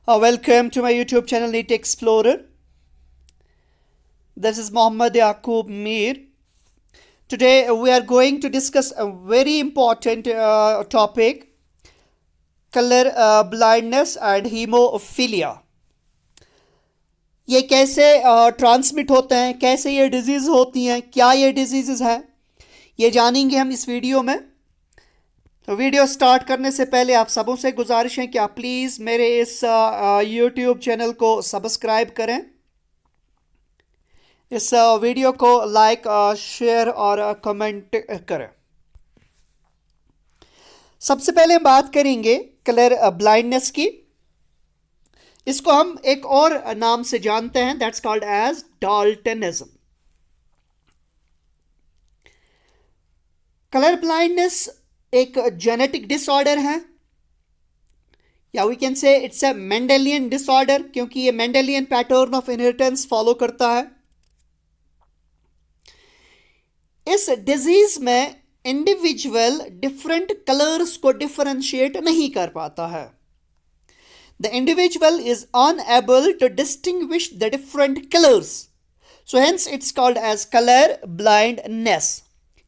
Welcome to my YouTube channel NEET Explorer. This is Mohammad Yaqub Mir. Today we are going to discuss a very important topic, color blindness and hemophilia. ये कैसे transmit होते हैं, कैसे ये disease होती हैं, क्या ये डिजीज़ हैं, ये जानेंगे हम इस वीडियो में। तो वीडियो स्टार्ट करने से पहले आप सबों से गुजारिश है कि आप प्लीज़ मेरे इस यूट्यूब चैनल को सब्सक्राइब करें, इस वीडियो को लाइक, शेयर और कमेंट करें। सबसे पहले हम बात करेंगे कलर ब्लाइंडनेस की। इसको हम एक और नाम से जानते हैं, that's called as daltonism. Colour blindness एक जेनेटिक डिसऑर्डर है, या we can say it's a Mendelian disorder, क्योंकि ये Mendelian pattern of inheritance follow करता है। इस डिजीज में इंडिविजुअल डिफरेंट कलर्स को डिफरेंशिएट नहीं कर पाता है। The individual is unable to distinguish the different colours, so hence it's called as colour blindness.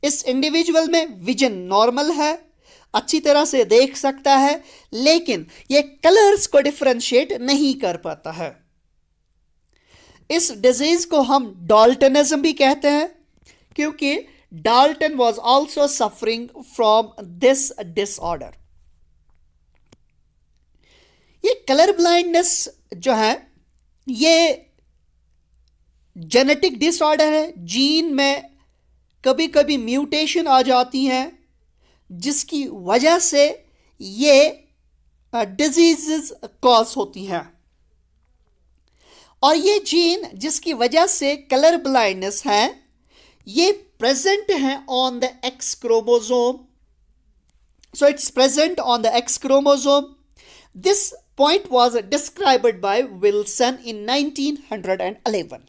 इस इंडिविजुअल में विजन नॉर्मल है, अच्छी तरह से देख सकता है, लेकिन ये कलर्स को डिफरेंशिएट नहीं कर पाता है। इस डिजीज को हम डाल्टनिज्म भी कहते हैं, क्योंकि Dalton was also suffering from this disorder. ये कलर ब्लाइंडनेस जो है ये जेनेटिक डिसऑर्डर है। जीन में कभी कभी म्यूटेशन आ जाती हैं, जिसकी वजह से ये डिजीज़ कॉज होती हैं। और ये जीन जिसकी वजह से कलर ब्लाइंडनेस है, ये प्रेजेंट है on the x chromosome. So it's present on the x chromosome. This point was described bye Wilson in 1911।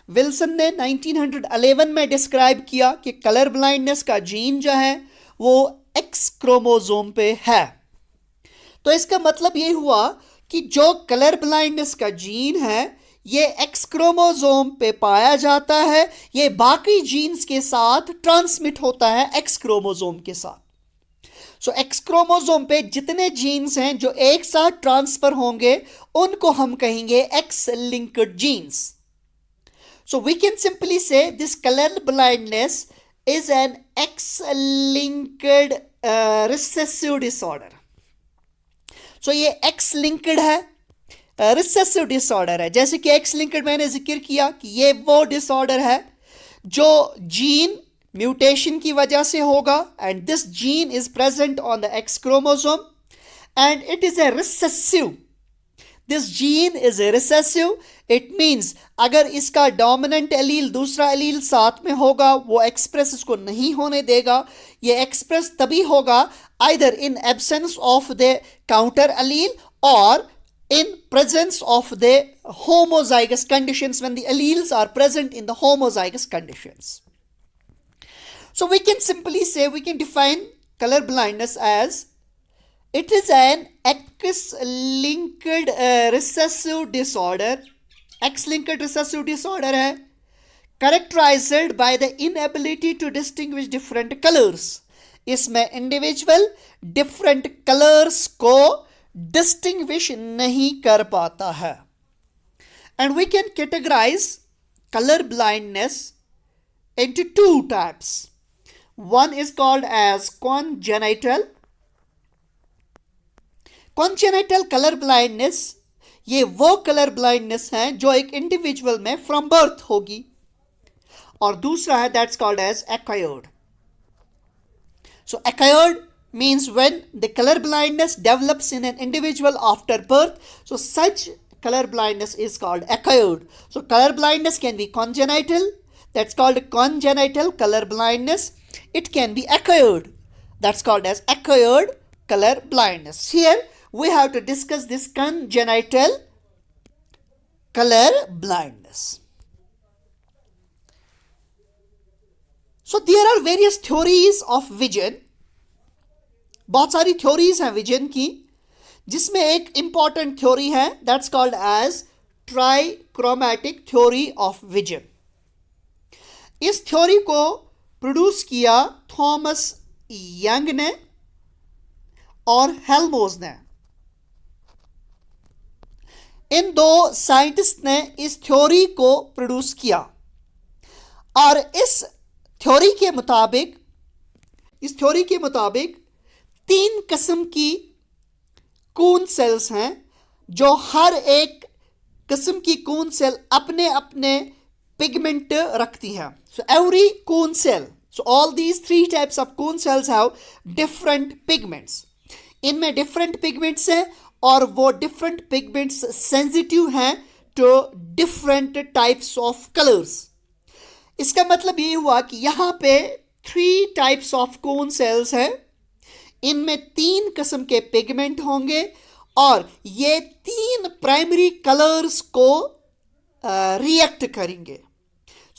Wilson ने 1911 में डिस्क्राइब किया कि कलर ब्लाइंडनेस का जीन जो है वो एक्स क्रोमोसोम पे है। तो इसका मतलब ये हुआ कि जो कलर ब्लाइंडनेस का जीन है ये एक्स क्रोमोसोम पे पाया जाता है, ये बाकी जीन्स के साथ ट्रांसमिट होता है एक्स क्रोमोसोम के साथ। सो एक्स क्रोमोसोम पे जितने जीन्स हैं जो एक साथ ट्रांसफर होंगे उनको हम कहेंगे x linked genes. So we can simply say this color blindness is an X-linked recessive disorder. So ये X-linked है, recessive disorder है। जैसे कि X-linked मैंने जिक्र किया कि ये वो disorder है जो जीन म्यूटेशन की वजह से होगा, and this gene is present on the X chromosome and it is a recessive. This gene is a recessive. It means अगर इसका डोमिनेंट एलील दूसरा एलील साथ में होगा, वो एक्सप्रेस इसको नहीं होने देगा। ये एक्सप्रेस तभी होगा either in absence of the counter allele or in presence of the homozygous conditions, when the alleles are present in the homozygous conditions. So we can simply say, we can define color blindness as it is an X-linked recessive disorder. X-linked recessive disorder है, characterized by the inability to distinguish different colors. इसमें individual different colours को distinguish नहीं कर पाता है। And we can categorise colour blindness into two types. One is called as congenital. Congenital color blindness ये वो colour blindness है जो एक इंडिविजुअल में फ्रॉम बर्थ होगी, और दूसरा है that's called as acquired. So acquired means when the color blindness develops in an individual after birth. So such color blindness is called acquired. So color blindness can be congenital, that's called congenital color blindness. It can be acquired, that's called as acquired color blindness. Here we have to discuss this congenital color blindness. So there are various theories of vision. बहुत सारी theories हैं vision की। जिसमें एक important theory है, that's called as trichromatic theory of vision. इस theory को produce किया थॉमस यंग ने और हेल्महोल्ट्ज ने। इन दो साइंटिस्ट ने इस थ्योरी को प्रोड्यूस किया और इस थ्योरी के मुताबिक 3 किस्म की कून सेल्स हैं, जो हर एक किस्म की कून सेल अपने अपने पिगमेंट रखती हैं। So every cone cell, so all these 3 types of cone cells have different pigments. इनमें डिफरेंट पिगमेंट्स हैं और वो डिफरेंट पिगमेंट्स सेंसिटिव हैं to different types of colours. इसका मतलब ये हुआ कि यहाँ पे 3 टाइप्स ऑफ कून सेल्स हैं, इनमें 3 किस्म के पिगमेंट होंगे और ये 3 प्राइमरी कलर्स को रिएक्ट करेंगे।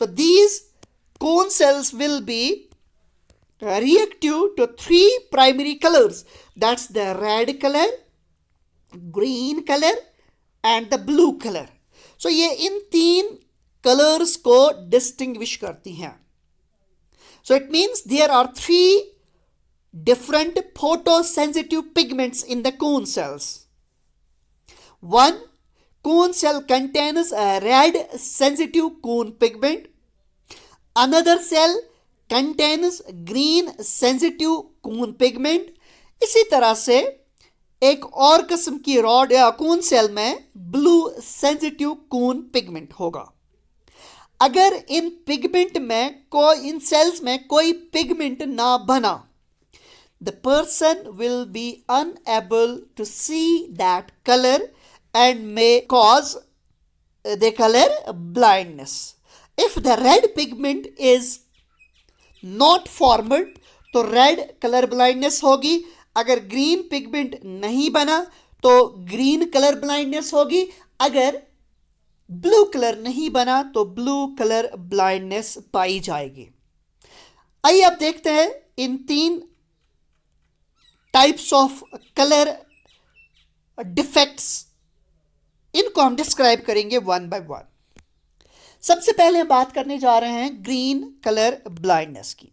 So these cone cells will be reactive to 3 primary colors, that's the red color, green color and the blue color. So ये इन 3 कलर्स को डिस्टिंग्विश करती हैं। So it means there are 3 different photosensitive pigments in the cone cells. One cone cell contains a red sensitive cone pigment. Another cell contains green sensitive cone pigment. इसी तरह से एक और किस्म की रॉड या कून सेल में ब्लू सेंसिटिव कून pigment होगा। अगर इन सेल्स में कोई पिगमेंट ना बना, the person will be unable to see that color and may cause the color blindness. If the red pigment is not formed, तो रेड कलर ब्लाइंडनेस होगी। अगर ग्रीन पिगमेंट नहीं बना तो ग्रीन कलर ब्लाइंडनेस होगी। अगर ब्लू कलर नहीं बना तो ब्लू कलर ब्लाइंडनेस पाई जाएगी। आइए अब देखते हैं इन 3 टाइप्स ऑफ कलर डिफेक्ट्स, इनको हम डिस्क्राइब करेंगे वन बाय वन। सबसे पहले हम बात करने जा रहे हैं ग्रीन कलर ब्लाइंडनेस की।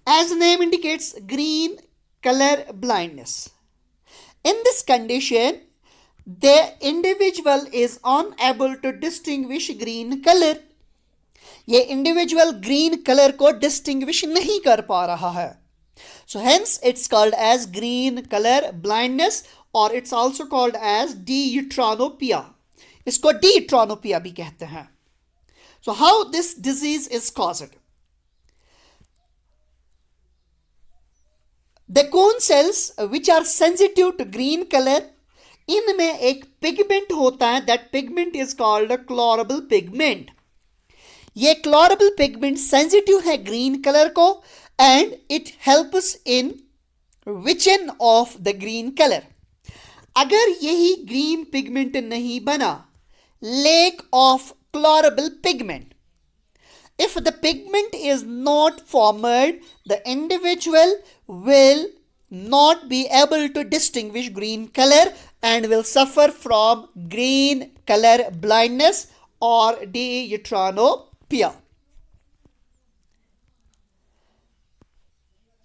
As the name indicates, green color blindness. In this condition, the individual is unable to distinguish green color. ये individual green color को distinguish नहीं कर पा रहा है। So hence it's called as green color blindness or it's also called as deuteranopia. इसको deuteranopia भी कहते हैं। So how this disease is caused? The cone cells which are sensitive to green color, इनमें एक पिगमेंट होता है, that pigment is called a chlorable pigment. ये chlorable pigment sensitive है green color को and it helps in vision of the green color. अगर यही green pigment नहीं बना, lack of chlorable pigment, if the pigment is not formed, the individual will not be able to distinguish green color and will suffer from green color blindness or deuteranopia.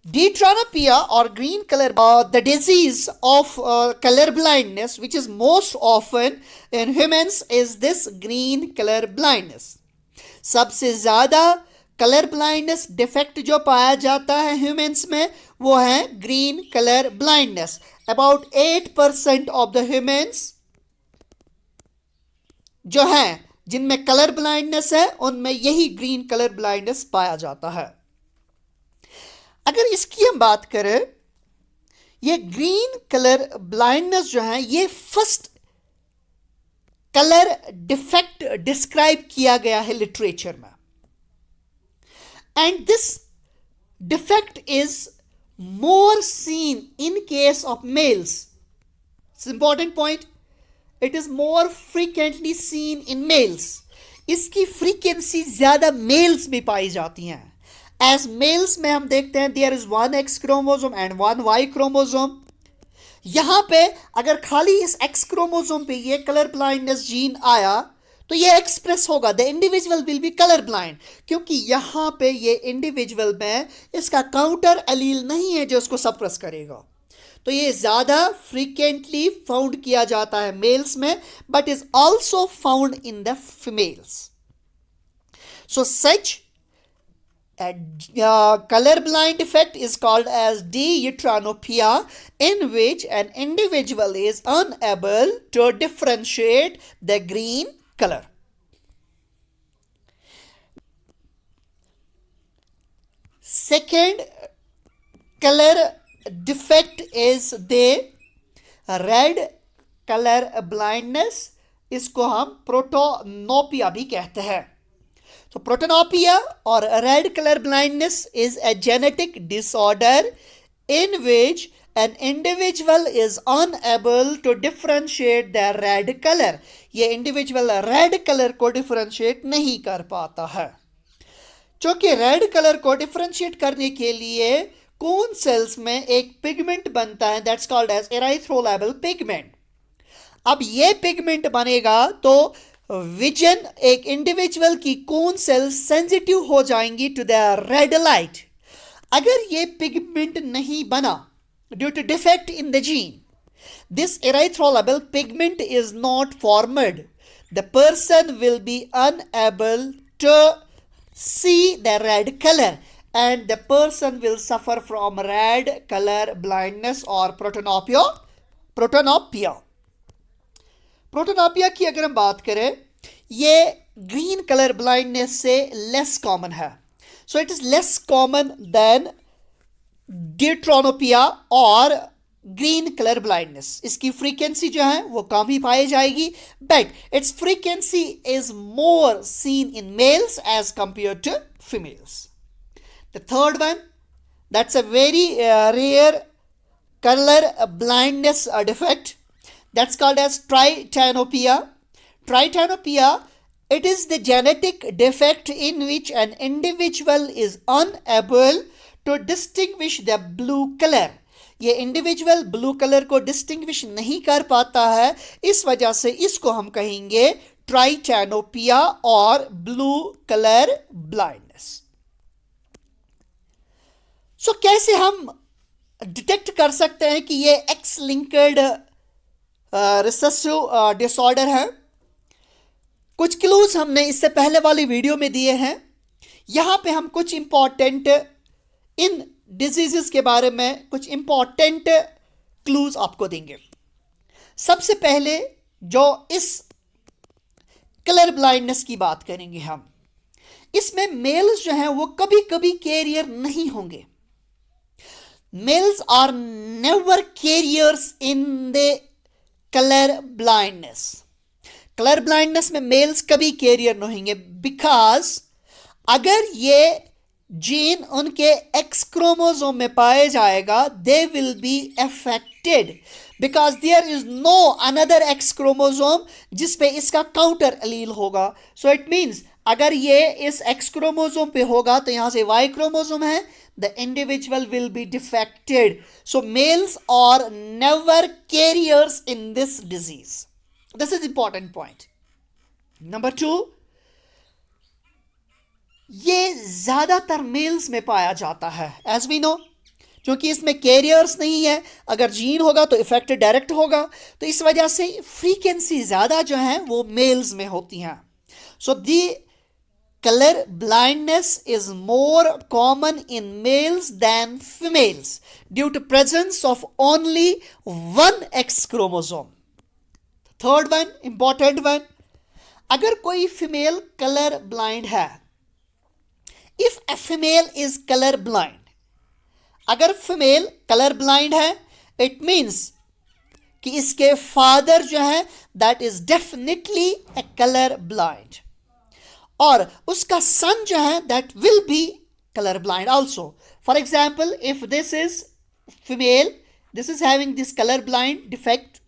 Deuteranopia or green color, the disease of color blindness which is most often in humans is this green color blindness. सबसे ज़्यादा colour blindness defect जो पाया जाता है humans में वो है green colour blindness. About 8% of the humans जो हैं जिनमें कलर ब्लाइंडनेस है उनमें यही ग्रीन कलर ब्लाइंडनेस पाया जाता है। अगर इसकी हम बात करें, ये ग्रीन कलर ब्लाइंडनेस जो है ये फर्स्ट कलर डिफेक्ट डिस्क्राइब किया गया है लिटरेचर में and this defect is more seen in case of males. It's important point, it is more frequently scene in mails. इसकी फ्रीक्वेंसी ज्यादा मेल्स में पाई जाती हैं। एज मेल्स में हम देखते हैं there is 1 X chromosome and 1 Y chromosome. यहां पे अगर खाली इस एक्स क्रोमोसोम पे ये कलर ब्लाइंडनेस जीन आया तो ये एक्सप्रेस होगा, the individual will be colour blind, क्योंकि यहां पे ये इंडिविजुअल में इसका काउंटर एलील नहीं है जो उसको सप्रेस करेगा। तो ये ज़्यादा फ्रीक्वेंटली फाउंड किया जाता है मेल्स में, but is also found in the females. So such colorblind effect is called as deuteranopia, in which an individual is unable to differentiate the green color. Second color defect is the red color blindness, इसको हम प्रोटोनोपिया भी कहते हैं। So protanopia or red color blindness is a genetic disorder in which an individual is unable to differentiate the red color. ये individual red color को differentiate नहीं कर पाता है। क्योंकि red color को differentiate करने के लिए कोन सेल्स में एक पिगमेंट बनता है, that's called as erythrolyl pigment। अब ये पिगमेंट बनेगा तो विजन एक इंडिविजुअल की कोन सेल सेंसिटिव हो जाएंगी टू द रेड लाइट। अगर ये पिगमेंट नहीं बना due to defect in the gene, this erythrolyl pigment is not formed, the person will be unable to see the red color and the person will suffer from red color blindness or protanopia। Protanopia की अगर हम बात करें, ये green colour blindness से less common है। So it is less common than deuteranopia और green colour blindness. इसकी फ्रीक्वेंसी जो है वो कम ही पाई जाएगी, but its frequency is more seen in males as compare to females. The third one, that's a very rare colour blindness defect, that's called as tritanopia. Tritanopia, it is the genetic defect in which an individual is unable to distinguish the blue color. ये individual blue colour को distinguish नहीं कर पाता है, इस वजह से इसको हम कहेंगे ट्राइटैनोपिया और ब्लू कलर ब्लाइंडनेस। सो कैसे हम डिटेक्ट कर सकते हैं कि ये एक्स लिंक्ड रिसेसिव डिसऑर्डर है? कुछ क्लूज हमने इससे पहले वाली वीडियो में दिए हैं। यहां पे हम कुछ इंपॉर्टेंट इन डिजीजेस के बारे में कुछ इंपॉर्टेंट क्लूज आपको देंगे। सबसे पहले जो इस कलर ब्लाइंडनेस की बात करेंगे हम, इसमें मेल्स जो हैं वो कभी कभी कैरियर नहीं होंगे। Males are never carriers in the colour blindness. Colour blindness में मेल्स कभी कैरियर नहीं होंगे, बिकॉज अगर ये जीन उनके एक्स क्रोमोसोम में पाए जाएगा, they will be affected because there is no another X chromosome जिस पे इसका काउंटर एलील होगा। सो इट मीन्स अगर ये इस एक्स क्रोमोसोम पे होगा तो यहां से वाई क्रोमोसोम है, the individual will be defected. So males are never carriers in this disease. This is important point. Number 2, ये ज्यादातर मेल्स में पाया जाता है, as we know, क्योंकि इसमें कैरियर्स नहीं है। अगर जीन होगा तो इफेक्ट डायरेक्ट होगा, तो इस वजह से फ्रीक्वेंसी ज्यादा जो है वो मेल्स में होती हैं। सो दी color blindness is more common in males than females due to presence of only one X chromosome. Third one, important one, अगर कोई female color blind है, if a female is color blind, अगर female color blind है, it means कि इसके father जो है that is definitely a color blind, और उसका सन जो है that will be colour blind also. For example, if this is female, this is having this colour blind defect,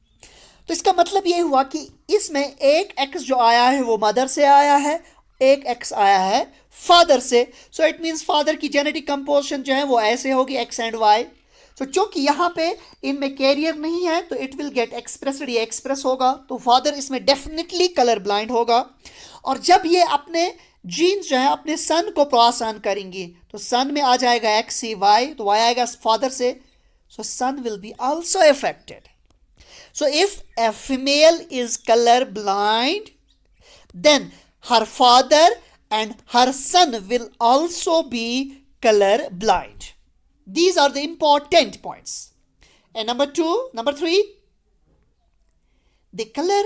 तो इसका मतलब ये हुआ कि इसमें एक एक्स जो आया है वो मदर से आया है, एक एक्स आया है फादर से। सो इट मीन्स फादर की जेनेटिक कंपोजिशन जो है वो ऐसे होगी, एक्स एंड वाई। सो चूंकि यहाँ पे इनमें कैरियर नहीं है तो इट विल गेट एक्सप्रेस्ड, ये एक्सप्रेस होगा, तो फादर इसमें डेफिनेटली कलर ब्लाइंड होगा। और जब ये अपने जीन्स जो है अपने सन को पास ऑन करेंगी तो सन में आ जाएगा एक्स सी वाई, तो वाई आएगा फादर से, so son will be also affected. So if a female is colour blind then her father and her son will also be color blind. These are the important points. And number three, the color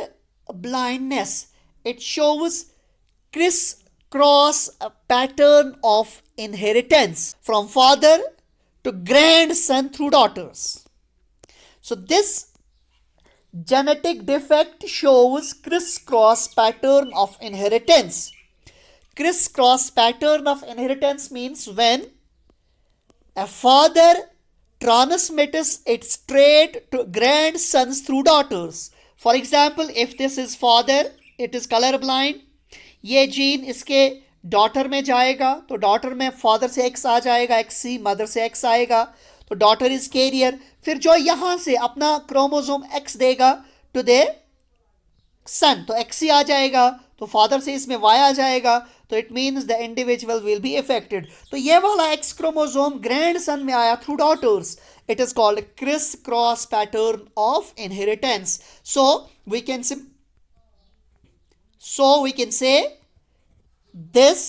blindness, it shows criss-cross pattern of inheritance from father to grandson through daughters. So this genetic defect shows criss-cross pattern of inheritance. Criss-cross pattern of inheritance means when a father transmits its trait to grandsons through daughters. For example, if this is father, it is color blind, ये gene इसके daughter में जाएगा तो daughter में father से x आ जाएगा, X सी, mother से एक्स आएगा, तो डॉटर इज कैरियर। फिर जो यहां से अपना क्रोमोसोम एक्स देगा टू दे सन, तो एक्स सी आ जाएगा, तो फादर से इसमें वाई आ जाएगा, तो it means the individual will be affected. तो ये वाला एक्स क्रोमोसोम ग्रैंड सन में आया through daughters, it is called criss cross pattern of inheritance. So we can say this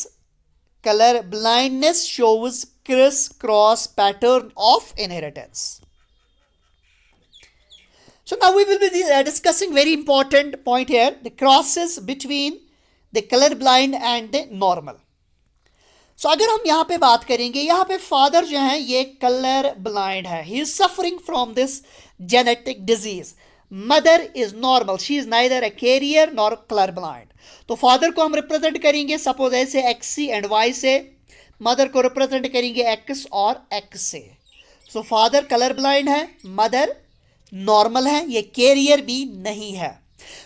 color blindness shows criss-cross pattern of inheritance. So now we will be discussing very important point here, the crosses between the color blind and the normal. So अगर हम यहाँ पे बात करेंगे, यहाँ पे father जो है ये कलर ब्लाइंड है, he is suffering from this genetic disease. Mother is normal, she is neither a carrier nor colour blind. तो फादर को हम रिप्रेजेंट करेंगे सपोज ऐसे एक्स सी एंड वाई से, मदर को रिप्रेजेंट करेंगे एक्स और एक्स से। सो फादर कलर ब्लाइंड है, मदर नॉर्मल है, ये कैरियर भी नहीं है।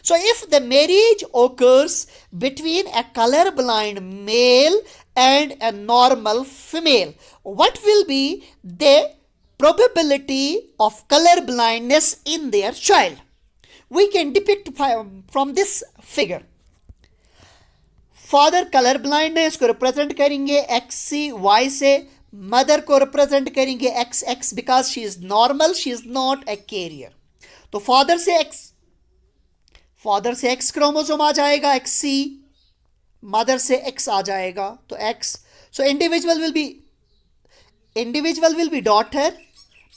So if the marriage occurs between a colour blind male and a normal female, what will be the probability of color blindness in their child? We can depict from this figure. Father color blind है, इसको represent करेंगे XCY से, mother को represent करेंगे XX because she is normal, she is not a carrier. तो father से X chromosome आ जाएगा XC, mother से X आ जाएगा तो X. So individual will be daughter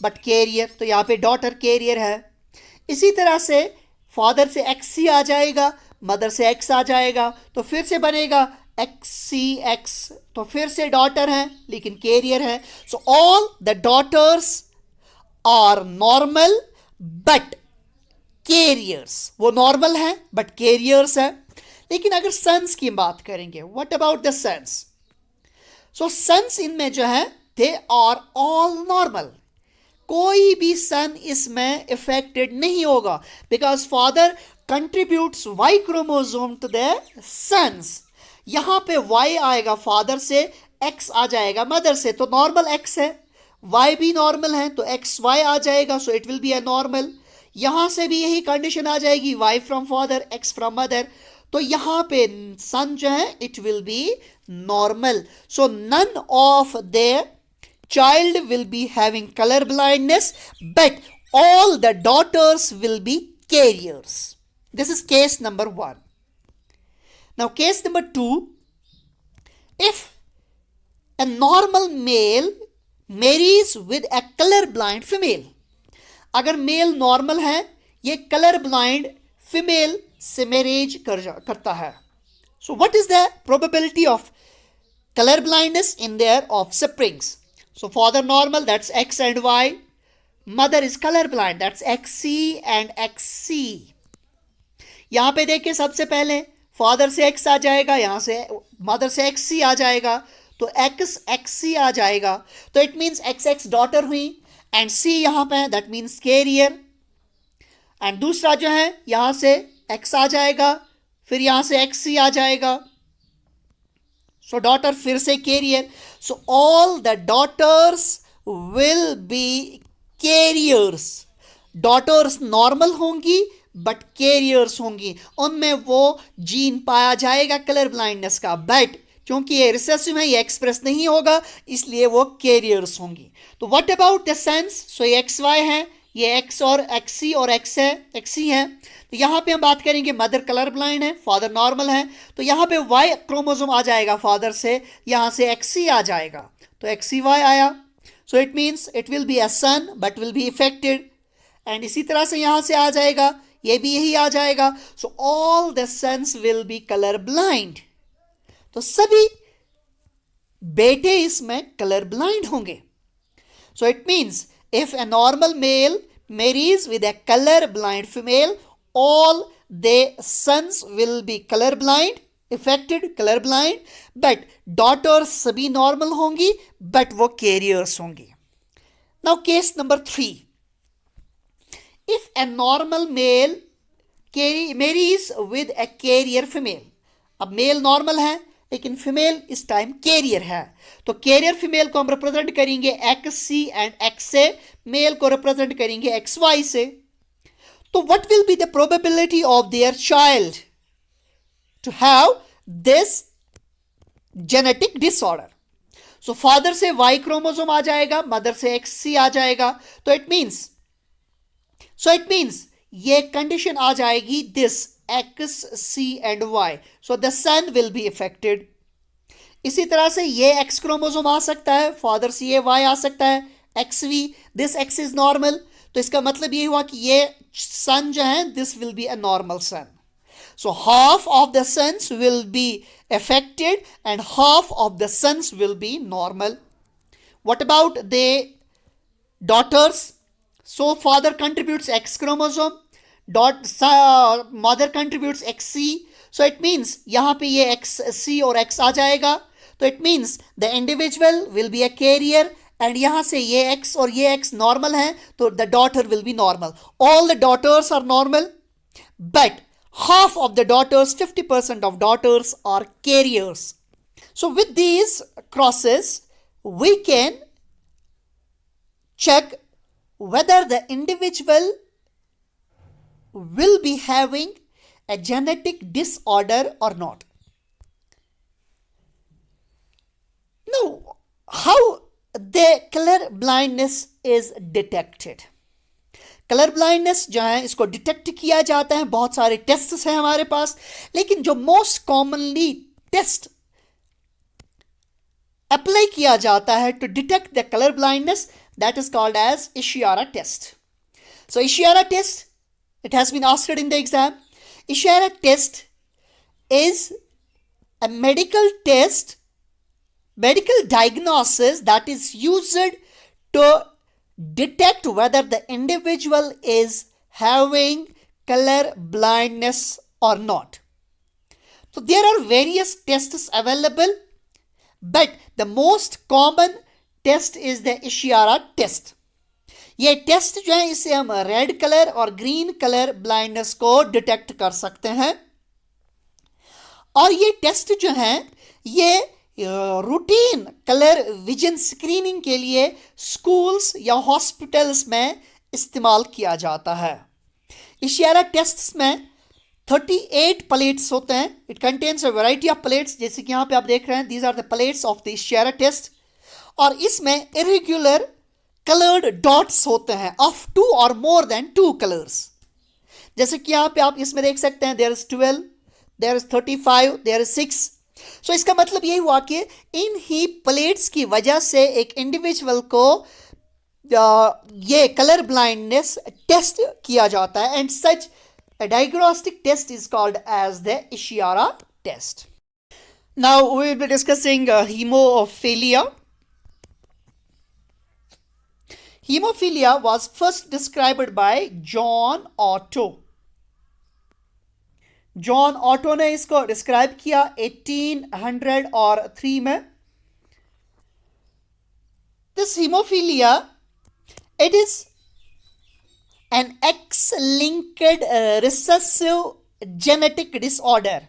but carrier, तो यहाँ पे डॉटर कैरियर है। इसी तरह से फादर से एक्स सी आ जाएगा, मदर से एक्स आ जाएगा, तो फिर से बनेगा एक्स सी एक्स, तो फिर से डॉटर है लेकिन कैरियर है। So all the daughters are normal but carriers, वो नॉर्मल है बट कैरियर्स है। लेकिन अगर सन्स की बात करेंगे, what about the sons? So sons इनमें जो है दे आर ऑल नॉर्मल, कोई भी सन इसमें इफेक्टेड नहीं होगा because father contributes Y chromosome to the sons. यहां पे वाई आएगा फादर से, एक्स आ जाएगा मदर से, तो नॉर्मल एक्स है, वाई भी नॉर्मल है तो एक्स वाई आ जाएगा, so it will be a normal. यहां से भी यही कंडीशन आ जाएगी, Y from father X from mother, तो यहां पे सन जो है it will be normal. So none of the child will be having color blindness, but all the daughters will be carriers. This is case number 1. Now case number 2, if a normal male marries with a color blind female, अगर mail normal है, ये colour blind female से marriage करता है, so what is the probability of color blindness in their offsprings? So father normal, that's X and Y. Mother is color blind, that's XC and XC. यहां पे देखिए सबसे पहले फादर से X आ जाएगा, यहां से मदर से XC आ जाएगा, तो X XC आ जाएगा, तो इट मीन्स XX डॉटर हुई एंड C यहां पे दैट मीन्स कैरियर। एंड दूसरा जो है यहां से X आ जाएगा, फिर यहां से XC आ जाएगा, सो डॉटर फिर से carrier. So all the daughters will be carriers, daughters normal होंगी बट कैरियर्स होंगी, उनमें वो जीन पाया जाएगा कलर ब्लाइंडनेस का, बट क्योंकि ये रिसेसिव है, ये एक्सप्रेस नहीं होगा, इसलिए वो कैरियर्स होंगी। तो व्हाट अबाउट द सन्स? सो ये एक्स वाई है, ये एक्स और एक्सी और एक्स है, एक्सी है। तो यहाँ पे हम बात करेंगे मदर कलर ब्लाइंड है, फादर नॉर्मल है, तो यहाँ पे वाई क्रोमोसोम आ जाएगा फादर से, यहाँ से एक्सी आ जाएगा, तो एक्सी वाई आया। So it means it will be a son but will be affected. And इसी तरह से यहाँ से आ जाएगा, ये भी यही आ जाएगा। So all the sons will be colour blind. तो सभी बेटे इसमें कलर ब्लाइंड होंगे। So it means if a normal male marries with a color blind female, all their sons will be color blind, affected color blind, but daughters सभी normal होंगी but वो carriers होंगी। Now case number 3, if a normal male marries with a carrier female, अब mail normal है लेकिन female इस time career है, तो कैरियर फीमेल को हम रिप्रेजेंट करेंगे एक्स सी एंड एक्स से, मेल को रिप्रेजेंट करेंगे एक्स वाई से। तो what will be the probability of their child to have this genetic disorder? So father से वाई क्रोमोसोम आ जाएगा, मदर से एक्स सी आ जाएगा, तो इट मीन्स ये कंडीशन आ जाएगी this X, C and Y. So the son will be affected. इसी तरह से ये X क्रोमोसोम आ सकता है, फादर से ये Y आ सकता है, XV, this X is normal, तो इसका मतलब ये हुआ कि ये सन जो है this will be a normal son. So half of the sons will be affected and half of the sons will be normal. What about the daughters? So father contributes X chromosome, mother contributes X C, so it means यहाँ पे ये x सी और x आ जाएगा, तो it means the individual will be a carrier, and यहाँ से ये एक्स और ये एक्स नॉर्मल है, तो the daughter will be normal. All the daughters are normal but half of the daughters, 50% of daughters are carriers. So with these crosses we can check whether the individual will be having a genetic disorder or not. Now, how the color blindness is detected? Colour blindness जो है इसको detect किया जाता है, बहुत सारे tests हैं हमारे पास, लेकिन जो मोस्ट कॉमनली टेस्ट अप्लाई किया जाता है to detect the colour blindness, that is called as Ishihara test. So Ishihara test, it has been asked in the exam. Ishara test is a medical test, medical diagnosis that is used to detect whether the individual is having color blindness or not. So there are various tests available, but the most common test is the Ishara test. ये test जो है इससे हम red colour और green colour blindness को detect कर सकते हैं, और ये टेस्ट जो है ये रूटीन कलर विजन स्क्रीनिंग के लिए स्कूल्स या हॉस्पिटल्स में इस्तेमाल किया जाता है। इशियारा टेस्ट्स में 38 प्लेट्स होते हैं। It contains a variety of plates, जैसे कि यहाँ पे आप देख रहे हैं, these are the plates of the Ishihara test, और इसमें इरेगुलर कलर्ड डॉट्स होते हैं ऑफ 2 और मोर देन 2 कलर्स। जैसे कि यहाँ पे आप इसमें देख सकते हैं, there is 12, there is 35, there is 6। सो इसका मतलब यही हुआ कि इन ही प्लेट्स की वजह से एक इंडिविजुअल को ये कलर ब्लाइंडनेस टेस्ट किया जाता है, and such a diagnostic test is called as the Ishihara test. Now we will be discussing hemophilia. Hemophilia was first described by John Otto. John auto ने इसको डिस्क्राइब किया 1803 में। This hemophilia, it is an X-linked recessive genetic disorder.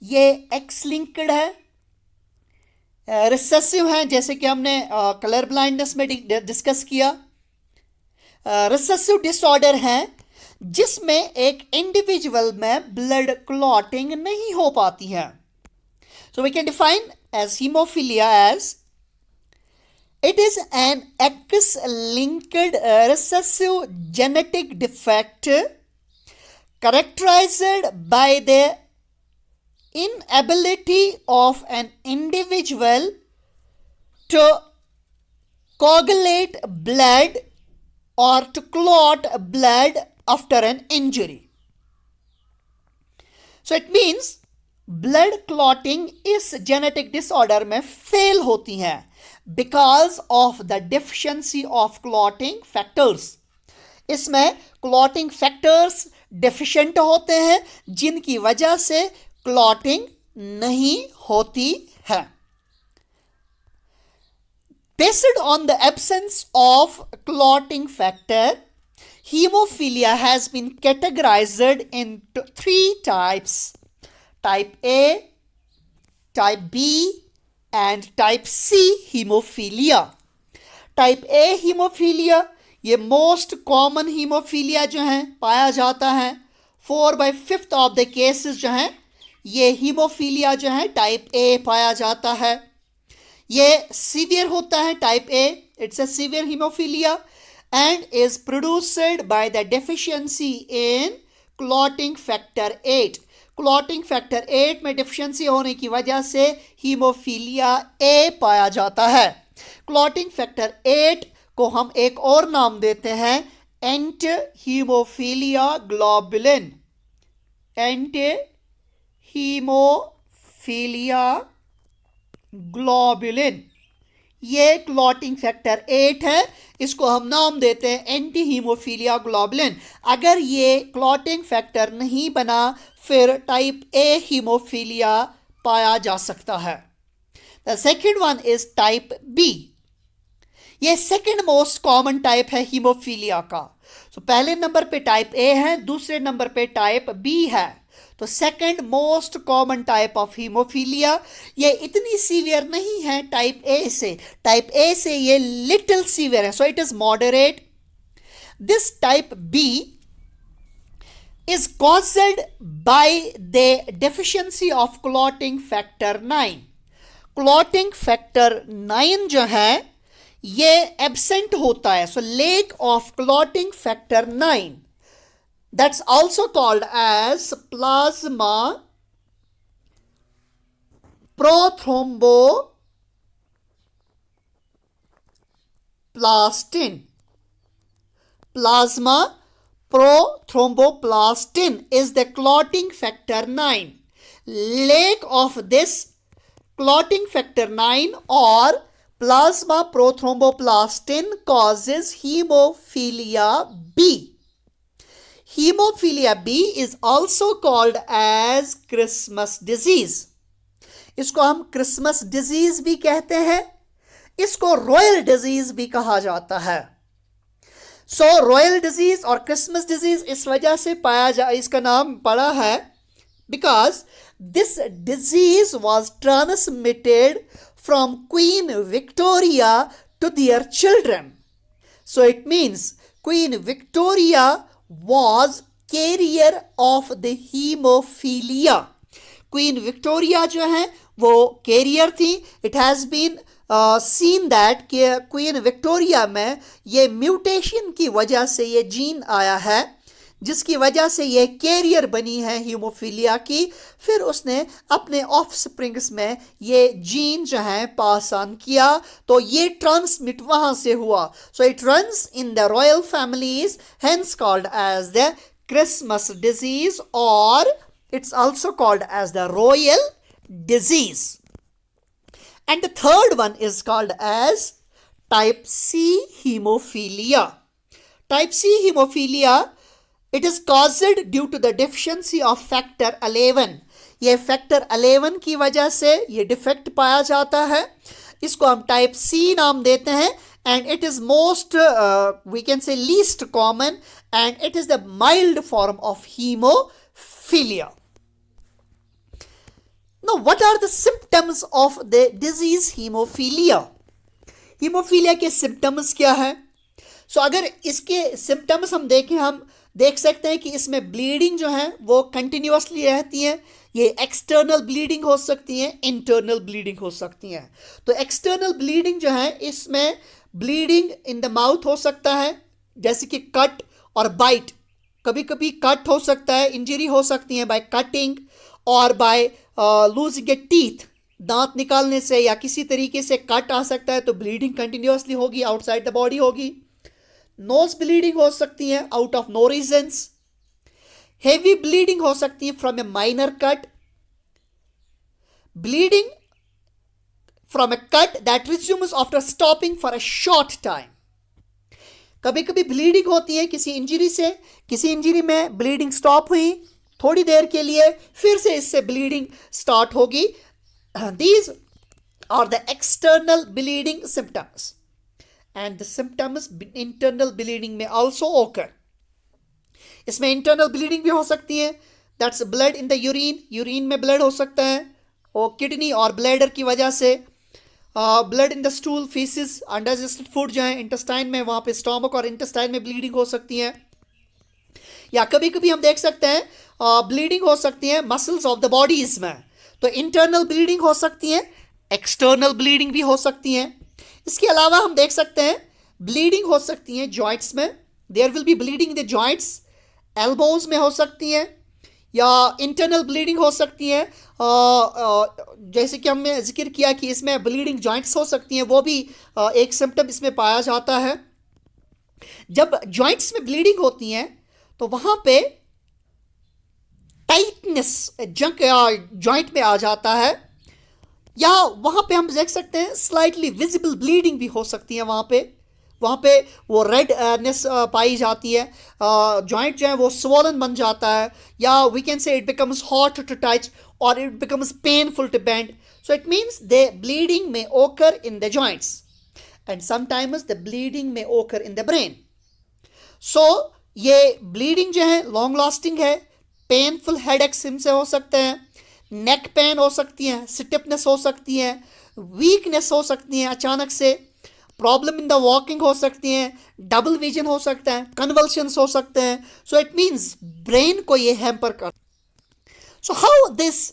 ये X-linked है, recessive है, जैसे कि हमने कलर ब्लाइंडनेस में डिस्कस किया, रिसेसिव डिसऑर्डर हैं जिसमें एक इंडिविजुअल में ब्लड क्लॉटिंग नहीं हो पाती है. So we can define as haemophilia as it is an X-linked recessive genetic defect characterized by the inability of an individual to coagulate blood or to clot blood after an injury. So it means blood clotting इस genetic disorder में fail होती हैं because of the deficiency of clotting factors. इसमें clotting factors deficient होते हैं जिनकी वजह से clotting नहीं होती है. Based on the absence of clotting factor, hemophilia has been categorized into 3 types: type A, type B and type C hemophilia. Type A hemophilia ये most common hemophilia जो है पाया जाता है. 4/5 of the cases जो हैं ये hemophilia जो है type A पाया जाता है. ये severe होता है type A. It's a severe hemophilia and is produced by the deficiency in clotting factor 8. Clotting factor 8 में डिफिशियंसी होने की वजह से हीमोफीलिया ए पाया जाता है. क्लॉटिंग फैक्टर 8 को हम एक और नाम देते हैं anti haemophilia globulin. Anti haemophilia globulin ये क्लॉटिंग फैक्टर 8 है. इसको हम नाम देते हैं एंटी हीमोफीलिया ग्लोबुलिन. अगर ये क्लॉटिंग फैक्टर नहीं बना फिर टाइप ए हीमोफीलिया पाया जा सकता है. The second one is type B. ये सेकेंड मोस्ट कॉमन टाइप है हीमोफीलिया का. तो पहले नंबर पे टाइप ए है, दूसरे नंबर पे टाइप बी है. तो second most common type of haemophilia. ये इतनी सीवियर नहीं है टाइप ए से. टाइप ए से ये लिटिल सीवियर है, so it is moderate. This type B is caused by the deficiency of clotting factor 9. clotting factor 9 जो है ये absent होता है. So lack of clotting factor 9, that's also called as plasma prothromboplastin. Plasma prothromboplastin is the clotting factor 9. Lack of this clotting factor 9 or plasma prothromboplastin causes hemophilia B. Hemophilia B is also called as Christmas disease. इसको हम Christmas disease भी कहते हैं. इसको royal disease भी कहा जाता है. सो रॉयल डिजीज और क्रिसमस डिजीज इस वजह से इसका नाम पड़ा है because this disease was transmitted from Queen Victoria to their children. So it means Queen Victoria was carrier of the haemophilia. Queen Victoria जो है वो कैरियर थी. It has been seen that कि क्वीन विक्टोरिया में ये mutation की वजह से ये जीन आया है जिसकी वजह से ये कैरियर बनी है हीमोफीलिया की. फिर उसने अपने ऑफस्प्रिंग्स में ये जीन जो है पास ऑन किया तो ये ट्रांसमिट वहाँ से हुआ. So it runs in the royal families, hence called as the Christmas disease और it's also called as the royal disease. And the third one is called as type C hemophilia. Type C hemophilia, it is caused due to the deficiency of factor 11. ये factor 11 की वजह से ये defect पाया जाता है. इसको हम type C नाम देते हैं and it is most we can say least common and it is the mild form of hemophilia. Now, what are the symptoms of the disease hemophilia? Hemophilia के symptoms क्या है? सो अगर इसके सिम्टम्स हम देखें, हम देख सकते हैं कि इसमें ब्लीडिंग जो है वो कंटिन्यूअसली रहती है। ये एक्सटर्नल ब्लीडिंग हो सकती है, इंटरनल ब्लीडिंग हो सकती है। तो एक्सटर्नल ब्लीडिंग जो है, इसमें ब्लीडिंग इन द माउथ हो सकता है, जैसे कि कट और बाइट। कभी कभी कट हो सकता है, इंजरी हो सकती है बाय कटिंग और बाय लूजिंग ए टीथ, दांत निकालने से या किसी तरीके से कट आ सकता है, तो ब्लीडिंग कंटिन्यूअसली होगी, आउटसाइड द बॉडी होगी। नोज ब्लीडिंग हो सकती है out of no reasons. Heavy bleeding हो सकती है from a minor cut. Bleeding from a cut that resumes after stopping for a short time. कभी कभी ब्लीडिंग होती है किसी इंजरी से, किसी इंजरी में ब्लीडिंग स्टॉप हुई थोड़ी देर के लिए, फिर से इससे ब्लीडिंग स्टार्ट होगी। These are the external bleeding symptoms and the symptoms internal bleeding में ऑल्सो ओकर। इसमें इंटरनल ब्लीडिंग भी हो सकती है, that's blood in the urine, urine में ब्लड हो सकता है, और किडनी और ब्लैडर की वजह से blood in the stool, faeces, undigested food जो है इंटेस्टाइन में, वहाँ पे स्टोमक और इंटेस्टाइन में ब्लीडिंग हो सकती है। या कभी कभी हम देख सकते हैं ब्लीडिंग हो सकती है मसल्स ऑफ द बॉडीज में। तो इंटरनल ब्लीडिंग हो सकती है, एक्सटर्नल ब्लीडिंग भी हो सकती है। इसके अलावा हम देख सकते हैं ब्लीडिंग हो सकती है जॉइंट्स में, there will be bleeding in the joints, elbows में हो सकती है, या इंटरनल ब्लीडिंग हो सकती है। जैसे कि हमने जिक्र किया कि इसमें ब्लीडिंग जॉइंट्स हो सकती हैं, वो भी एक सिम्टम इसमें पाया जाता है। जब जॉइंट्स में ब्लीडिंग होती है तो वहाँ पे टाइटनेस जॉइंट में आ जाता है, या वहाँ पे हम देख सकते हैं स्लाइटली विजिबल ब्लीडिंग भी हो सकती है। वहाँ पे वो रेडनेस पाई जाती है, जॉइंट जो है वो स्वॉलन बन जाता है, या we can say it becomes hot to touch और it becomes painful to bend. So it means the bleeding may occur in the joints and sometimes the bleeding may occur in the brain. सो ये bleeding जो है long lasting है, painful headaches इनसे हो सकते हैं, neck pain हो सकती है, स्टिफनेस हो सकती है, वीकनेस हो सकती है अचानक से, प्रॉब्लम इन द वॉकिंग हो सकती है, डबल विजन हो सकता है, कन्वल्शंस हो सकते हैं। सो इट मीन्स ब्रेन को ये हैम्पर कर। So how this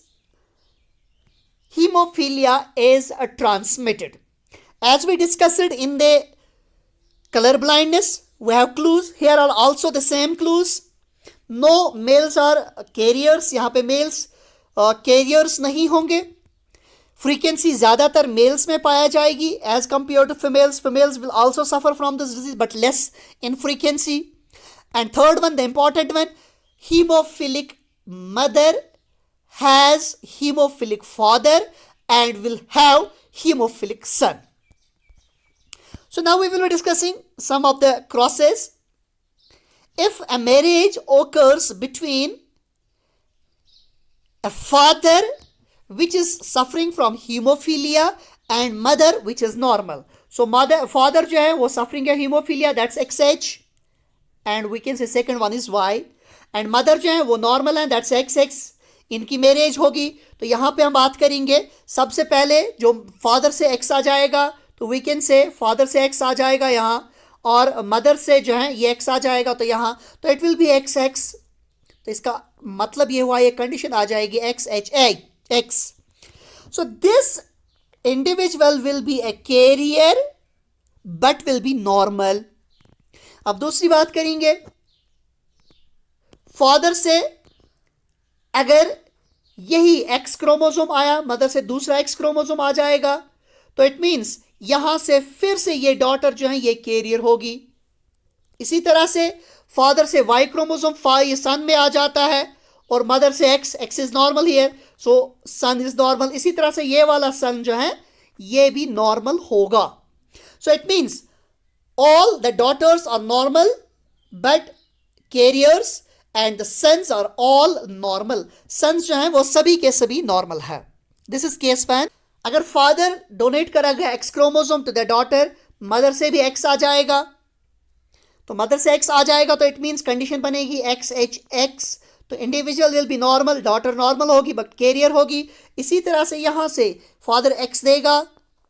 hemophilia is transmitted? As we discussed in the color blindness, we have clues. Here are also the same clues. No males are carriers. यहाँ पे males carriers नहीं होंगे। Frequency ज़्यादातर mails में पाया जाएगी as compared to females. Females will also suffer from this disease but less in frequency. And third one, the important one, haemophilic mother has hemophilic father and will have hemophilic son. So now we will be discussing some of the crosses. If a marriage occurs between a father which is suffering from hemophilia and mother which is normal. So father जो है वो suffering है hemophilia, that's XH, and we can say second one is Y, and mother जो है वो normal है, that's XX. इनकी marriage होगी। तो यहाँ पे हम बात करेंगे सबसे पहले जो फादर से एक्स आ जाएगा, तो वी कैन से फादर से एक्स आ जाएगा यहाँ, और मदर से जो है ये एक्स आ जाएगा तो यहाँ, तो it will be X X. तो इसका मतलब ये हुआ, ये कंडीशन आ जाएगी X H X. So this individual will be a carrier but will be normal. अब दूसरी बात करेंगे, फादर से अगर यही एक्स क्रोमोसोम आया, मदर से दूसरा एक्स क्रोमोसोम आ जाएगा, तो इट मीन्स यहां से फिर से ये डॉटर जो है ये कैरियर होगी। इसी तरह से फादर से वाई क्रोमोसोम ये सन में आ जाता है, और मदर से X is normal here, so son is normal. इसी तरह से ये वाला सन जो है ये भी नॉर्मल होगा। So it means all the daughters are normal but carriers and the sons are all normal. Sons जो हैं वो सभी के सभी नॉर्मल है। This is case fan. अगर फादर डोनेट करा गया X chromosome to the daughter, mother से भी एक्स आ जाएगा, तो मदर से एक्स आ जाएगा तो इट मीन्स कंडीशन बनेगी एक्स एच एक्स। तो individual will be normal, daughter normal होगी बट कैरियर होगी। इसी तरह से यहाँ से फादर एक्स देगा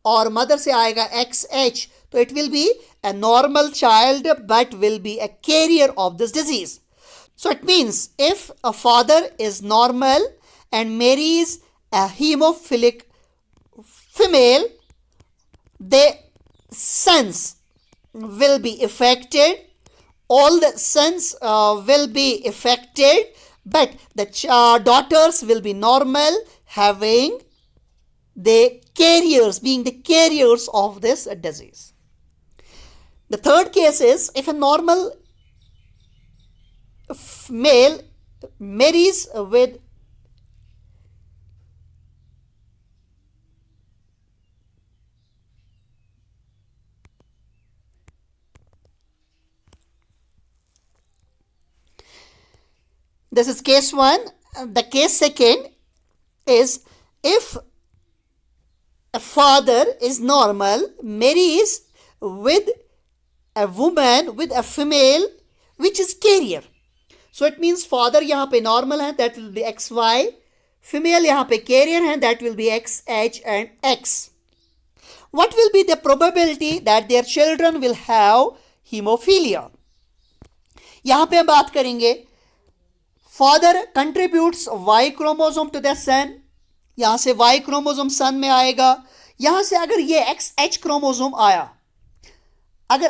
और मदर से आएगा एक्स एच, तो it will B a normal child but will be a carrier of this disease. So it means if a father is normal and marries a hemophilic female, the sons will be affected. All the sons will be affected, but the daughters will be normal, having the carriers, being the carriers of this disease. The third case is if a normal male marries with this is case 1. The case 2 is if a father is normal, marries with a woman, with a female which is carrier. So it means father यहाँ पे normal है, that will be XY. Female यहाँ पे carrier है, that will be XH and X. What will be the probability that their children will have hemophilia? यहाँ पे हम बात करेंगे father contributes Y chromosome to the son. यहाँ से Y chromosome son में आएगा. यहाँ से अगर ये XH chromosome आया, अगर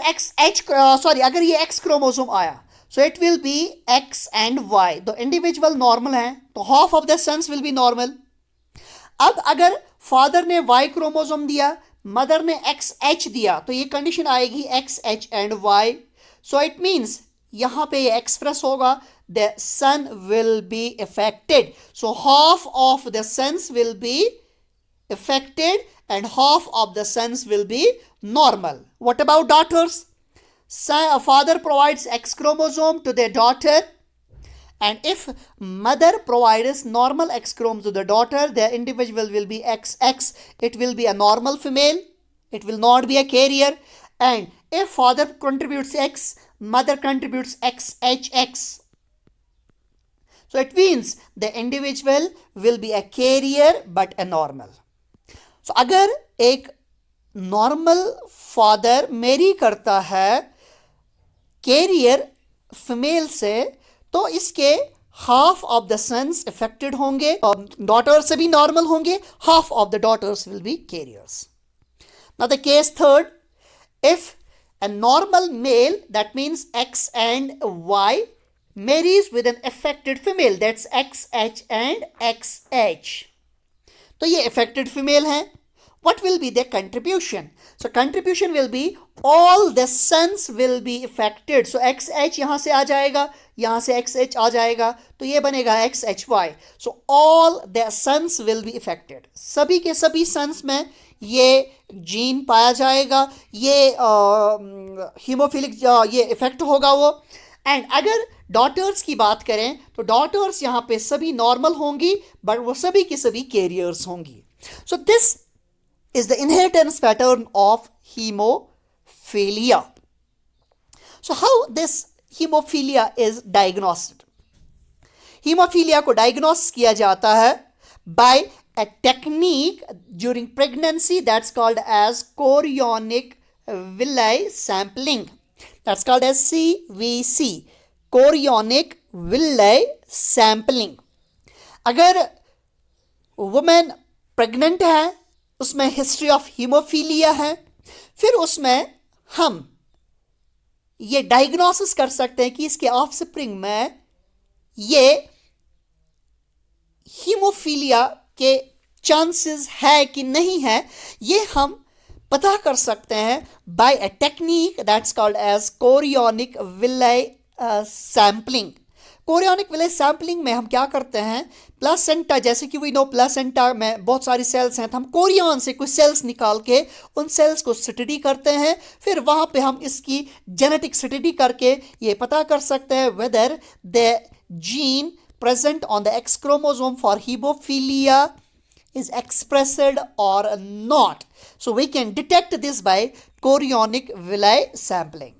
अगर ये X chromosome आया, so it will be X and Y. तो इंडिविजुअल नॉर्मल हैं, तो half of the sons will be normal. अब अगर फादर ने Y क्रोमोसोम दिया, मदर ने XH दिया, तो ये कंडीशन आएगी XH and Y. So it means यहाँ पे ये एक्सप्रेस होगा the son will be affected. So half of the sons will be affected and half of the sons will be normal. What about daughters? A father provides X chromosome to their daughter, and if mother provides normal X chromosome to the daughter, the individual will be XX. It will be a normal female. It will not be a carrier. And if father contributes X, mother contributes XHX. So it means the individual will be a carrier but a normal. So अगर एक normal father Mary करता है carrier female से, तो इसके half of the sons affected होंगे, daughters से भी नॉर्मल होंगे, half of the daughters will be carriers. Now the case third, if a normal male, that means X and Y, marries with an affected female, that's XH and XH. तो ये affected female है. What will be their contribution? So contribution will be all the sons will be affected. So XH यहाँ से आ जाएगा, यहाँ से XH आ जाएगा, तो ये बनेगा XHY. So all the sons will be affected. सभी के सभी sons में ये जीन पाया जाएगा, ये हीमोफिलिक ये इफेक्ट होगा वो. एंड अगर डॉटर्स की बात करें तो डॉटर्स यहाँ पे सभी नॉर्मल होंगी, बट वो सभी की सभी कैरियर्स होंगी. So this is the inheritance pattern of haemophilia. So how this haemophilia is diagnosed? Haemophilia को डायग्नोस किया जाता है bye a technique during pregnancy that's called as chorionic villi sampling. That's called as CVC, chorionic villi sampling. अगर woman pregnant है, उसमें history of hemophilia है, फिर उसमें हम ये diagnosis कर सकते हैं कि इसके offspring में ये हीमोफीलिया के चांसेस है कि नहीं है. ये हम पता कर सकते हैं by a technique that's called as chorionic villi sampling. Chorionic villi sampling में हम क्या करते हैं, प्लासेंटा, जैसे कि वी नो प्लासेंटा में बहुत सारी सेल्स हैं, तो हम कोरियन से कुछ सेल्स निकाल के उन सेल्स को स्टडी करते हैं. फिर वहाँ पे हम इसकी जेनेटिक स्टडी करके ये पता कर सकते हैं whether the gene present on the X chromosome for hemophilia is expressed or not. So we can detect this by chorionic villi sampling.